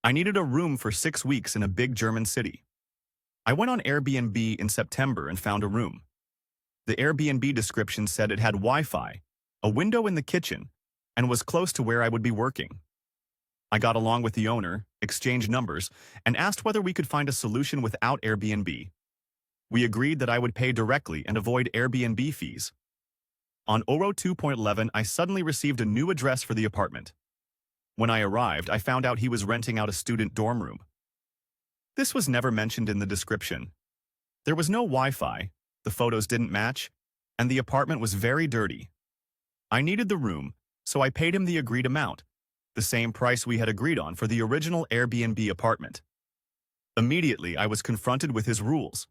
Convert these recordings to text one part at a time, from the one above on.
I needed a room for 6 weeks in a big German city. I went on Airbnb in September and found a room. The Airbnb description said it had Wi-Fi, a window in the kitchen, and was close to where I would be working. I got along with the owner, exchanged numbers, and asked whether we could find a solution without Airbnb. We agreed that I would pay directly and avoid Airbnb fees. On Oro 2.11, I suddenly received a new address for the apartment. When I arrived, I found out he was renting out a student dorm room. This was never mentioned in the description. There was no Wi-Fi, the photos didn't match, and the apartment was very dirty. I needed the room, so I paid him the agreed amount, the same price we had agreed on for the original Airbnb apartment. Immediately, I was confronted with his rules.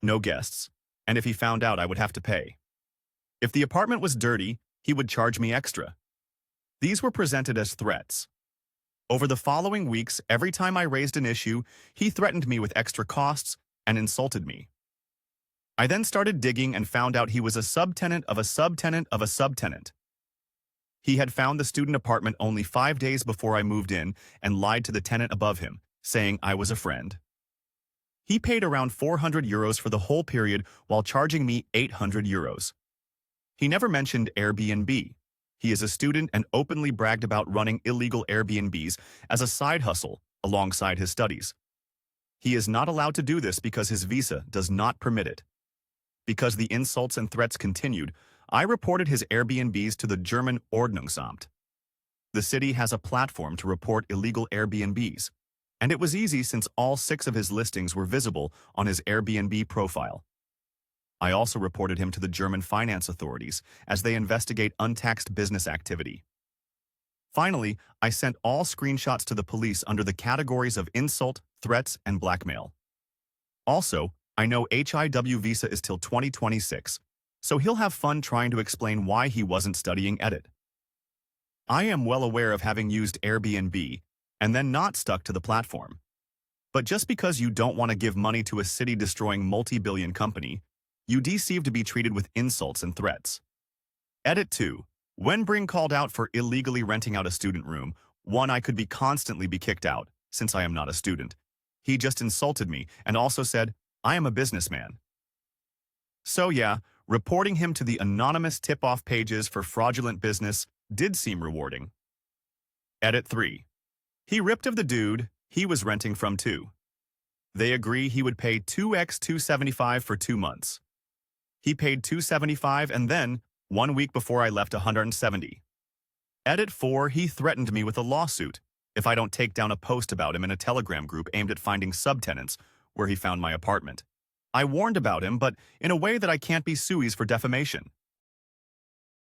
No guests, and if he found out, I would have to pay. If the apartment was dirty, he would charge me extra. These were presented as threats. Over the following weeks, every time I raised an issue, he threatened me with extra costs and insulted me. I then started digging and found out he was a subtenant of a subtenant of a subtenant. He had found the student apartment only 5 days before I moved in and lied to the tenant above him, saying I was a friend. He paid around 400 euros for the whole period while charging me 800 euros. He never mentioned Airbnb. He is a student and openly bragged about running illegal Airbnbs as a side hustle alongside his studies. He is not allowed to do this because his visa does not permit it. Because the insults and threats continued, I reported his Airbnbs to the German Ordnungsamt. The city has a platform to report illegal Airbnbs, and it was easy since all 6 of his listings were visible on his Airbnb profile. I also reported him to the German finance authorities as they investigate untaxed business activity. Finally, I sent all screenshots to the police under the categories of insult, threats, and blackmail. Also, I know HIW visa is till 2026, so he'll have fun trying to explain why he wasn't studying edit. I am well aware of having used Airbnb and then not stuck to the platform. But just because you don't want to give money to a city-destroying multi-billion company, you deserve to be treated with insults and threats. Edit 2. When Bring called out for illegally renting out a student room, I could constantly be kicked out, since I am not a student. He just insulted me and also said, I am a businessman. So yeah, reporting him to the anonymous tip-off pages for fraudulent business did seem rewarding. Edit 3. He ripped of the dude he was renting from too. They agree he would pay 2x 275 for 2 months. He paid 275 and then, 1 week before I left 170. Edit 4. He threatened me with a lawsuit if I don't take down a post about him in a Telegram group aimed at finding subtenants where he found my apartment. I warned about him, but in a way that I can't be sued for defamation.